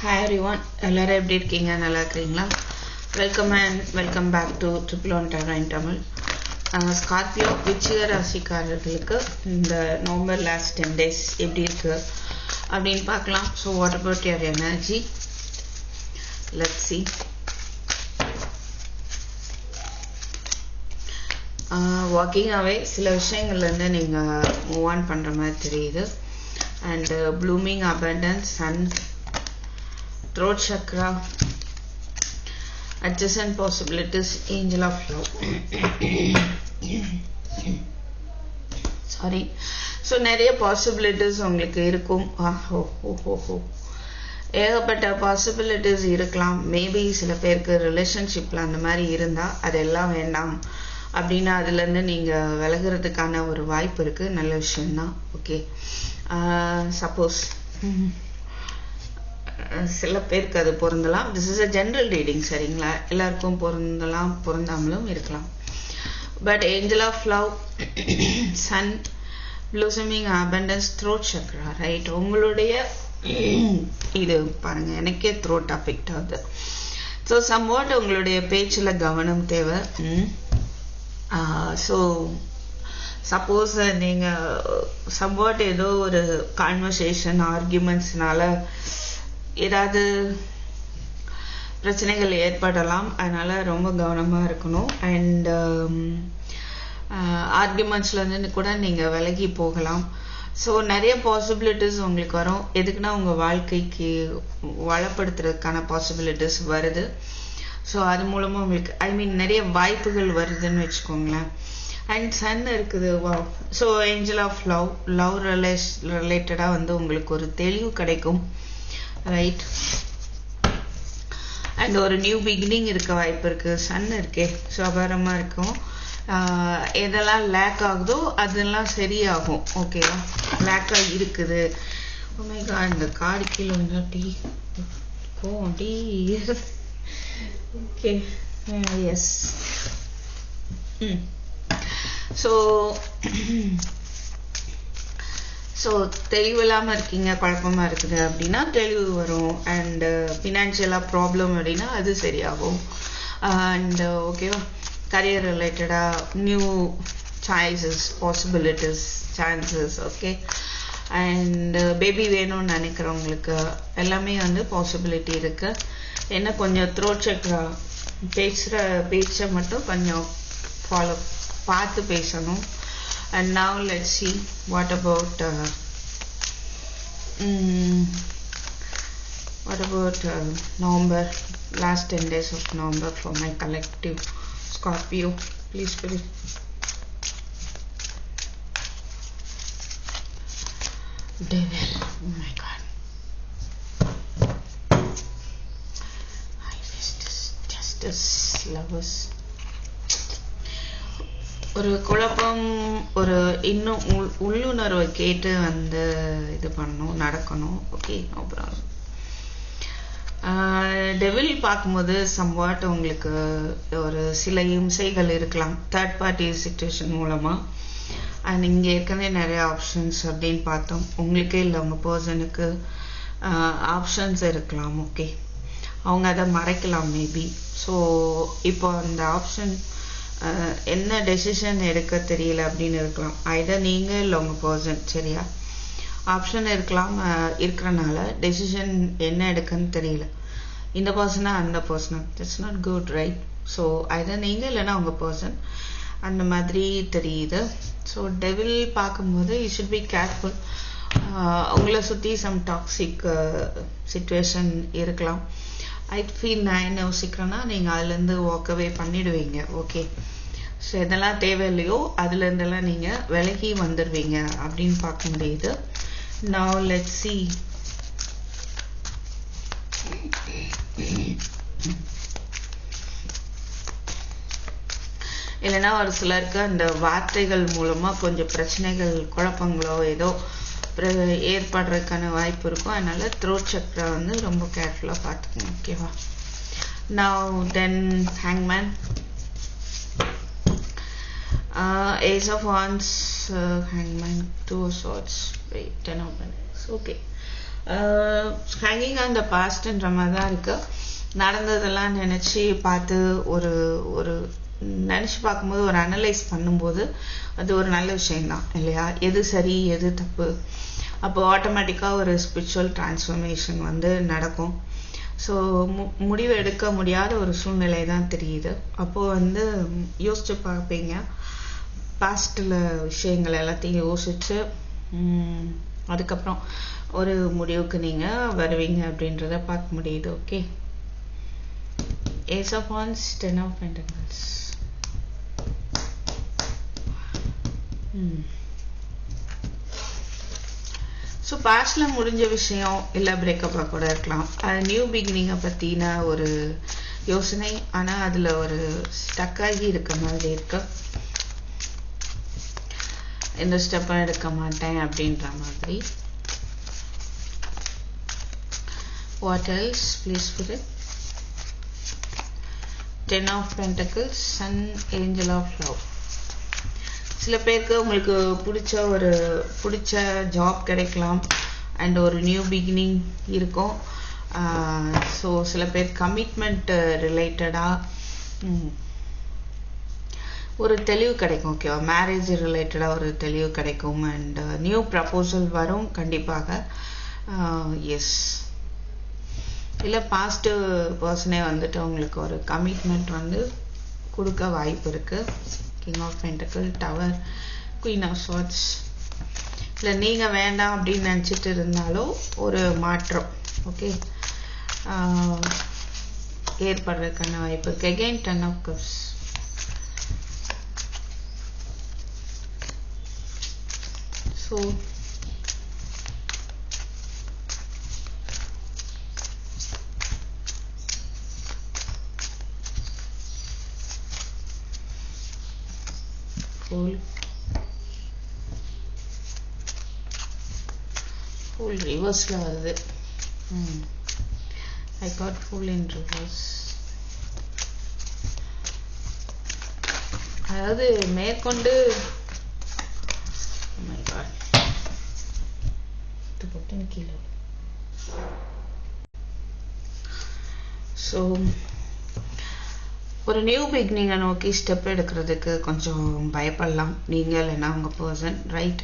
Hi everyone, எல்லாரும் எப்படி இருக்கீங்க? நல்லா இருக்கீங்களா? Welcome back to triple one tarot in Tamil. Scorpio விருச்சிக ராசிக்காரர்களுக்கு இந்த நவம்பர் லாஸ்ட் 10 days எப்படி இருக்கு அப்படின்னு பார்க்கலாம். So what about your energy? Let's see. Walking அவே சில விஷயங்கள்லேருந்து நீங்கள் மூவ் ஆன் பண்ணுற மாதிரி தெரியுது. And blooming abundance, sun, throat chakra, adjacent possibilities, angel of love. Sorry. So நிறைய பாசிபிலிட்டிஸ் உங்களுக்கு இருக்கும். ஏகப்பட்ட பாசிபிலிட்டிஸ் இருக்கலாம். மேபி சில பேருக்கு ரிலேஷன்ஷிப்பில் அந்த மாதிரி இருந்தால் அதெல்லாம் வேண்டாம் அப்படின்னா அதுலேருந்து நீங்கள் விலகிறதுக்கான ஒரு வாய்ப்பு இருக்குது. நல்ல விஷயம்தான். ஓகே, சப்போஸ் சில பேருக்கு அது பொருந்தலாம். This is a general reading, சரிங்களா? எல்லாருக்கும் பொருந்தலாம், பொருந்தாமலும் இருக்கலாம். But angel of love, sun, blossoming abundance, throat chakra, right? உங்களுடைய இது பாருங்க, எனக்கே த்ரோட் அஃபெக்ட் ஆகுது. ஸோ சம்வாட் உங்களுடைய பேச்சில் கவனம் தேவை. ஸோ சப்போஸ் நீங்கள் சம்வாட் ஏதோ ஒரு கான்வர்சேஷன் ஆர்கியூமெண்ட்ஸ்னால ஏதாவது பிரச்சனைகள் ஏற்படலாம். அதனால் ரொம்ப கவனமாக இருக்கணும். அண்ட் ஆர்கியூமெண்ட்ஸ்லேருந்து கூட நீங்கள் விலகி போகலாம். ஸோ நிறைய பாசிபிலிட்டிஸ் உங்களுக்கு வரும். எதுக்குன்னா உங்கள் வாழ்க்கைக்கு வளப்படுத்துறதுக்கான பாசிபிலிட்டிஸ் வருது. ஸோ அது மூலமாக உங்களுக்கு நிறைய வாய்ப்புகள் வருதுன்னு வச்சுக்கோங்களேன். அண்ட் சன் இருக்குது. வா, ஸோ ஏஞ்சல் ஆஃப் லவ் ரிலேட்டடாக உங்களுக்கு ஒரு தெளிவு கிடைக்கும், ரைட்? அண்ட் ஒரு நியூ பிகினிங் இருக்க வாய்ப்பு இருக்குது. சன் இருக்கே, ஸோ அபாரமாக இருக்கும். எதெல்லாம் லேக் ஆகுதோ அதெல்லாம் சரியாகும். ஓகேவா? லேக்காக இருக்குது. ஓமேகா, இந்த காடு கீழே வந்து டீ ஓகே, எஸ். ஸோ தெளிவு இல்லாமல் இருக்கீங்க, குழப்பமாக இருக்குது அப்படின்னா தெளிவு வரும். அண்டு ஃபினான்ஷியலாக ப்ராப்ளம் அப்படின்னா அது சரியாகும். அண்டு ஓகேவா, கரியர் ரிலேட்டடாக new choices, possibilities, chances. Okay, and baby வேணும்னு நினைக்கிறவங்களுக்கு எல்லாமே பாசிபிலிட்டி இருக்குது. என்ன கொஞ்சம் த்ரோட் சக்ரா பேசுகிற பேச்சை மட்டும் கொஞ்சம் ஃபாலோ பார்த்து பேசணும். And now let's see what about November, last 10 days of November for my collective Scorpio. Please spirit. Devil, oh my god. Justice, lovers. ஒரு குழப்பம், ஒரு இன்னும் உள்ளுணர்வை கேட்டு இது பண்ணணும், நடக்கணும். Okay, no problem. டெவில் பார்க்கும்போது சம்வாட் உங்களுக்கு ஒரு சில இம்சைகள் இருக்கலாம், தேர்ட் பார்ட்டி சிச்சுவேஷன் மூலமாக. அண்ட் இங்கே ஏற்கனவே நிறைய ஆப்ஷன்ஸ் அப்படின்னு பார்த்தோம். உங்களுக்கே இல்லை, உங்கள் பர்சனுக்கு ஆப்ஷன்ஸ் இருக்கலாம். ஓகே, அவங்க அதை மறைக்கலாம் மேபி. ஸோ இப்போ அந்த ஆப்ஷன் என்ன டெசிஷன் எடுக்க தெரியல அப்படின்னு இருக்கலாம். ஐதர் நீங்கள் இல்லை உங்கள் பர்சன், சரியா? ஆப்ஷன் இருக்கலாம். இருக்கிறனால டெசிஷன் என்ன எடுக்கன்னு தெரியல. இந்த பர்சனா அந்த பர்சனா, that's not good, right? So either நீங்கள் இல்லைன்னா உங்கள் பர்சன், அந்த மாதிரி தெரியுது. ஸோ டெவில் பார்க்கும்போது யூ ஷுட் பி கேர்ஃபுல். உங்களை சுற்றி சம் டாக்ஸிக் சிச்சுவேஷன் இருக்கலாம். ஐ ஃபீல் நான் என்ன யோசிக்கிறேன்னா, நீங்கள் அதுலேருந்து வாக்கவே பண்ணிடுவீங்க. ஓகே, ஸோ எதெல்லாம் தேவையில்லையோ அதுலேருந்தெல்லாம் நீங்கள் விலகி வந்துடுவீங்க அப்படின்னு பார்க்க முடியுது. Now let's see. இல்லைன்னா ஒரு சிலருக்கு அந்த வார்த்தைகள் மூலமாக கொஞ்சம் பிரச்சனைகள், குழப்பங்களோ ஏதோ ஏற்படுறதுக்கான வாய்ப்பு இருக்கும். அதனால த்ரோட் சக்ரா ரொம்ப கேர்ஃபுல்லாக பார்த்துக்கணும். ஓகேவா? Now then hangman, ace of wands, hangman, two of swords, wait, 10 of wands. Okay, hanging on the பாஸ்ட்ன்ற மாதிரி தான் இருக்கு. நடந்ததெல்லாம் நினைச்சு பார்த்து ஒரு ஒரு நினைச்சு பார்க்கும்போது ஒரு அனலைஸ் பண்ணும்போது அது ஒரு நல்ல விஷயம்தான் இல்லையா? எது சரி எது தப்பு, அப்போ ஆட்டோமேட்டிக்காக ஒரு ஸ்பிரிச்சுவல் டிரான்ஸ்ஃபர்மேஷன் வந்து நடக்கும். ஸோ முடிவு எடுக்க முடியாத ஒரு சூழ்நிலை தான் தெரியுது. அப்போது வந்து யோசிச்சு பார்ப்பீங்க, பாஸ்டில் விஷயங்கள் எல்லாத்தையும் யோசிச்சு அதுக்கப்புறம் ஒரு முடிவுக்கு நீங்கள் வருவீங்க அப்படின்றத பார்க்க முடியுது. Okay, Ace of Wands, Ten of Pentacles. So பாஸ்டில் முடிஞ்ச விஷயம் இல்லை பிரேக்கப்பாக கூட இருக்கலாம். அது நியூ பிகினிங்கை பற்றின ஒரு யோசனை, ஆனால் அதில் ஒரு ஸ்டக்காகி இருக்க மாதிரி இருக்கு. எந்த ஸ்டெப்பும் எடுக்க மாட்டேன் அப்படின்ற மாதிரி. What else? Please put it. Ten of Pentacles, Sun, Angel of Love. சில பேருக்கு உங்களுக்கு பிடிச்ச ஜாப் கிடைக்கலாம் அண்ட் ஒரு நியூ பிகினிங் இருக்கும். ஸோ சில பேர் கமிட்மெண்ட் ரிலேட்டடாக ஒரு தெளிவு கிடைக்கும். ஓகேவா? மேரேஜ் ரிலேட்டடாக ஒரு தெளிவு கிடைக்கும் அண்ட் நியூ ப்ரப்போசல் வரும் கண்டிப்பாக. எஸ், இல்லை பாஸ்ட் பர்சனே வந்துட்டு உங்களுக்கு ஒரு கமிட்மெண்ட் வந்து கொடுக்க வாய்ப்பு இருக்குது. King of Pentacles, Tower, Queen of Swords. இல்லை நீங்கள் வேண்டாம் அப்படின்னு நினச்சிட்டு இருந்தாலும் ஒரு மாற்றம் ஓகே ஏற்படுறதுக்கான வாய்ப்பு இருக்கு. Again, Ten of Cups. So full reverse-ல வருது. I got full in reverse. அதாவது மேற்கொண்டு oh my god, இது போட்டு கீழே. ஸோ ஒரு நியூ பிகினிங்கை நோக்கி ஸ்டெப் எடுக்கிறதுக்கு கொஞ்சம் பயப்படலாம் நீங்கள், இல்லைன்னா உங்கள் பர்சன். ரைட்?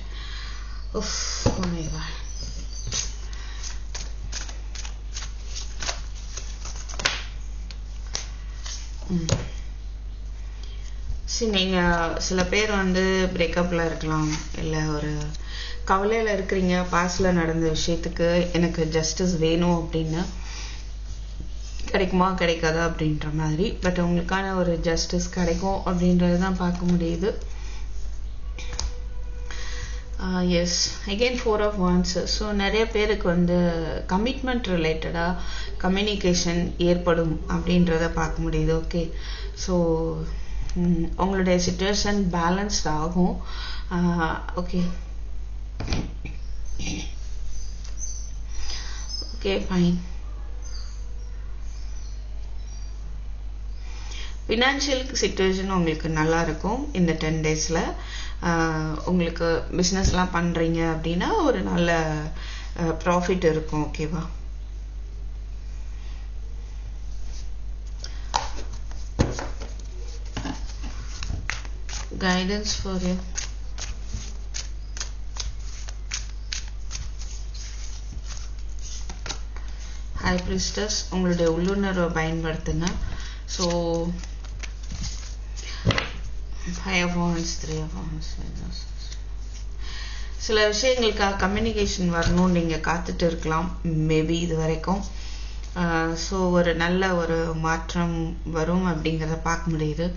சரி, நீங்கள் சில பேர் வந்து பிரேக்கப்பில் இருக்கலாம், இல்லை ஒரு கவலையில் இருக்கிறீங்க. பாஸ்டில் நடந்த விஷயத்துக்கு எனக்கு ஜஸ்டிஸ் வேணும் அப்படின்னு, கிடைக்குமா கிடைக்காதா அப்படின்ற மாதிரி. பட் உங்களுக்கான ஒரு ஜஸ்டிஸ் கிடைக்கும் அப்படின்றது தான் பார்க்க முடியுது. Yes, again Four of Wands. So நிறைய பேருக்கு வந்து கமிட்மெண்ட் ரிலேட்டடாக கம்யூனிகேஷன் ஏற்படும் அப்படின்றத பார்க்க முடியுது. ஓகே, ஸோ உங்களுடைய சிச்சுவேஷன் பேலன்ஸ்ட் ஆகும். Okay okay fine. Financial situation உங்களுக்கு நல்லா இருக்கும் இந்த 10 days-ல. உங்களுக்கு பிஸ்னஸ்லாம் பண்ணுறீங்க அப்படின்னா ஒரு நல்ல ப்ராஃபிட் இருக்கும். ஓகேவா? Guidance for you. High priestess, உங்களுடைய உள்ளுணர்வை பயன்படுத்துங்க. So Five of Wands, Three of Wands. சில விஷயங்களுக்காக கம்யூனிகேஷன் வரணும்னு நீங்கள் காத்துட்டு இருக்கலாம் மேபி இது வரைக்கும். ஸோ ஒரு நல்ல ஒரு மாற்றம் வரும் அப்படிங்கிறத பார்க்க முடியுது.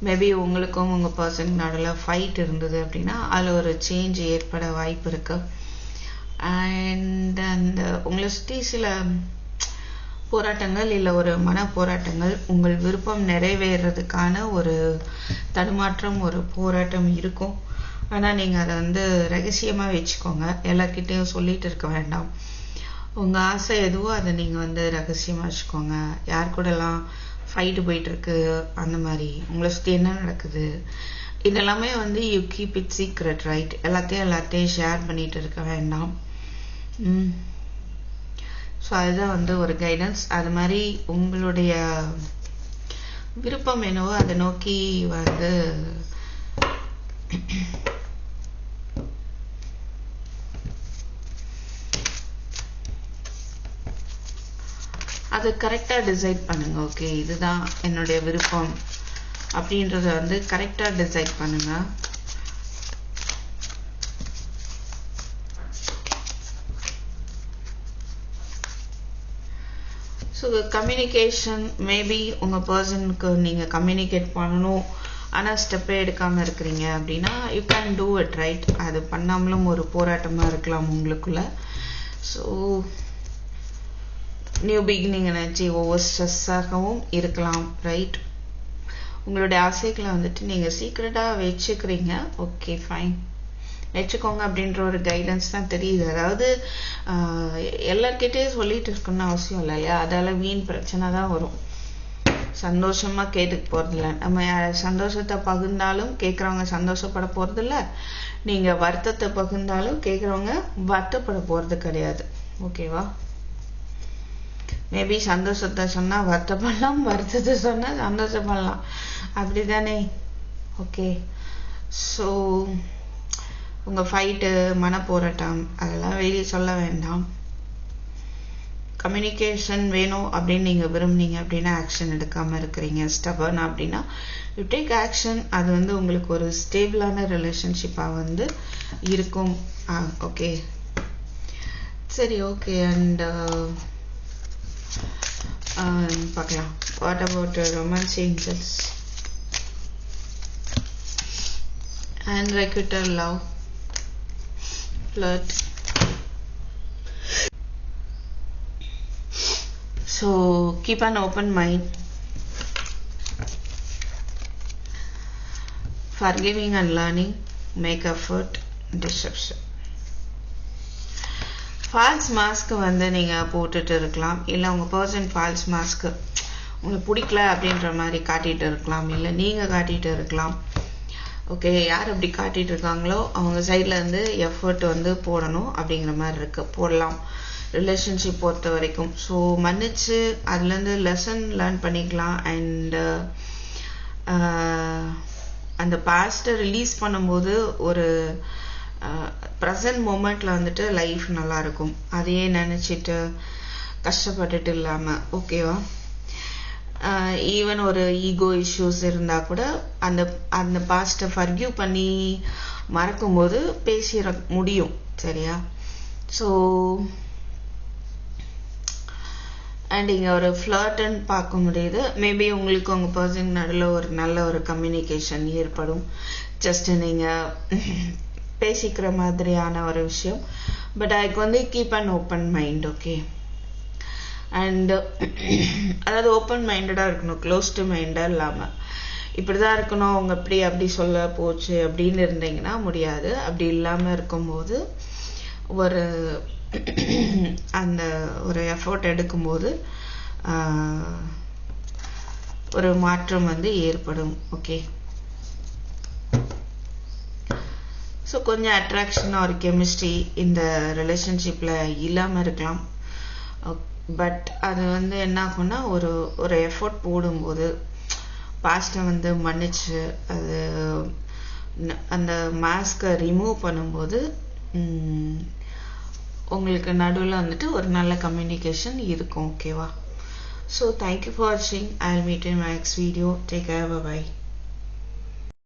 மேபி உங்களுக்கும் உங்கள் பர்சனுக்கு நடுவில் ஃபைட் இருந்தது அப்படின்னா அதில் ஒரு சேஞ்ச் ஏற்பட வாய்ப்பு இருக்குது. அண்ட் உங்களை சுற்றி சில போராட்டங்கள் இல்லை ஒரு மன போராட்டங்கள், உங்கள் விருப்பம் நிறைவேறதுக்கான ஒரு தடுமாற்றம், ஒரு போராட்டம் இருக்கும். ஆனால் நீங்கள் அதை வந்து ரகசியமாக வச்சுக்கோங்க, எல்லார்கிட்டையும் சொல்லிட்டு இருக்க வேண்டாம். உங்கள் ஆசை எதுவோ அதை நீங்கள் வந்து ரகசியமாக வச்சுக்கோங்க. யார் கூடலாம் ஃபைட்டு போயிட்டுருக்கு, அந்த மாதிரி உங்களை சுற்றி என்ன நடக்குது, இதெல்லாமே வந்து you keep it secret. Right? எல்லாத்தையும் ஷேர் பண்ணிட்டு இருக்க வேண்டாம். ஸோ அதுதான் வந்து ஒரு கைடன்ஸ். அது மாதிரி உங்களுடைய விருப்பம் என்னவோ அதை நோக்கி வந்து அதை கரெக்டாக டிசைட் பண்ணுங்க. ஓகே, இதுதான் என்னுடைய விருப்பம் அப்படின்றத வந்து கரெக்டாக டிசைட் பண்ணுங்க. ஸோ கம்யூனிகேஷன் மேபி உங்கள் பர்சனுக்கு நீங்கள் கம்யூனிகேட் பண்ணணும், ஆனால் ஸ்டெப்பே எடுக்காமல் இருக்கிறீங்க அப்படின்னா you can do it, right? அது பண்ணாமலும் ஒரு போராட்டமாக இருக்கலாம் உங்களுக்குள்ள. So new beginning energy over ஸ்ட்ரெஸ்ஸாகவும் இருக்கலாம், ரைட்? உங்களுடைய ஆசைகளை வந்துட்டு நீங்கள் சீக்ரெட்டாக வச்சுக்கிறீங்க. ஓகே, ஃபைன், வச்சுக்கோங்க அப்படின்ற ஒரு கைடன்ஸ் தான் தெரியுது. அதாவது எல்லார்கிட்டையும் சொல்லிட்டு இருக்கணும்னு அவசியம் இல்லை இல்லையா? அதால வீண் பிரச்சனை தான் வரும். சந்தோஷமா கேட்டுக்க போறதில்ல. நம்ம சந்தோஷத்தை பகிர்ந்தாலும் கேட்குறவங்க சந்தோஷப்பட போறதில்ல, நீங்க வருத்தத்தை பகிர்ந்தாலும் கேட்குறவங்க வருத்தப்பட போறது கிடையாது. ஓகேவா? மேபி சந்தோஷத்தை சொன்னா வருத்தப்படலாம், வருத்தத்தை சொன்னா சந்தோஷப்படலாம், அப்படிதானே? ஓகே, ஸோ உங்க ஃபைட்டு, மன போராட்டம் அதெல்லாம் வெளியே சொல்ல வேண்டாம். கம்யூனிகேஷன் வேணும் அப்படின்னு நீங்க விரும்புனீங்க அப்படின்னா ஆக்ஷன் எடுக்காம இருக்கிறீங்க, ஸ்டபர்ன் அப்படின்னா யூ டேக் ஆக்ஷன். அது வந்து உங்களுக்கு ஒரு ஸ்டேபிளான ரிலேஷன்ஷிப்பா வந்து இருக்கும். ஓகே, சரி, ஓகே. அண்ட் பார்க்கலாம். What about romance angels and requited love flirt? So keep an open mind, forgiving and learning, make effort, deception. False mask வந்து நீங்க போட்டுட்டு இருக்கலாம், இல்லை உங்க பர்சன் ஃபால்ஸ் மாஸ்க் உங்களுக்கு பிடிக்கல அப்படின்ற மாதிரி காட்டிட்டு இருக்கலாம், இல்லை நீங்க காட்டிட்டு இருக்கலாம். ஓகே, யார் அப்படி காட்டிட்டு இருக்காங்களோ அவங்க சைட்ல இருந்து எஃபர்ட் வந்து போடணும் அப்படிங்கிற மாதிரி இருக்கு, போடலாம் ரிலேஷன்ஷிப் பொறுத்த வரைக்கும். ஸோ மன்னிச்சு அதுலேருந்து லெசன் லேர்ன் பண்ணிக்கலாம். அண்ட் அந்த பாஸ்ட்டை ரிலீஸ் பண்ணும்போது ஒரு ப்ரெசன்ட் மூமெண்ட்ல வந்துட்டு லைஃப் நல்லா இருக்கும், அதையே நினைச்சிட்டு கஷ்டப்பட்டுட்டு இல்லாம. ஓகேவா? ஈவன் ஒரு ஈகோ இஷ்யூஸ் இருந்தா கூட அந்த அந்த பாஸ்ட்டை ஃபர்கிவ் பண்ணி மறக்கும்போது பேசிட முடியும், சரியா? ஸோ அண்ட் இங்கே ஒரு ஃப்ளர்ட்னு பார்க்க முடியுது. மேபி உங்களுக்கு உங்கள் பர்சன் நடுவில் ஒரு நல்ல ஒரு கம்யூனிகேஷன் ஏற்படும், ஜஸ்ட் நீங்கள் பேசிக்கிற மாதிரியான ஒரு விஷயம். பட் அதுக்கு வந்து keep an open mind. Okay, and அதாவது ஓப்பன் மைண்டடாக இருக்கணும், க்ளோஸ்டு மைண்டாக இல்லாமல் இப்படிதான் இருக்கணும், அவங்க இப்படி அப்படி சொல்ல போச்சு அப்படின்னு இருந்தீங்கன்னா முடியாது. அப்படி இல்லாமல் இருக்கும்போது ஒரு அந்த ஒரு எஃபோர்ட் எடுக்கும்போது ஒரு மாற்றம் வந்து ஏற்படும். ஓகே, ஸோ கொஞ்சம் அட்ராக்ஷன் ஒரு கெமிஸ்ட்ரி இந்த ரிலேஷன்ஷிப்பில் இல்லாமல் இருக்கலாம். பட் அது வந்து என்ன ஆகும்னா ஒரு ஒரு எஃபோர்ட் போடும்போது பாஸ்ட்டை வந்து மன்னிச்சு அது அந்த மாஸ்கை ரிமூவ் பண்ணும்போது உங்களுக்கு நடுவில் வந்துட்டு ஒரு நல்ல கம்யூனிகேஷன் இருக்கும். ஓகேவா? ஸோ தேங்க்யூ ஃபார் வாட்சிங். I will meet in my next video. Take care, by.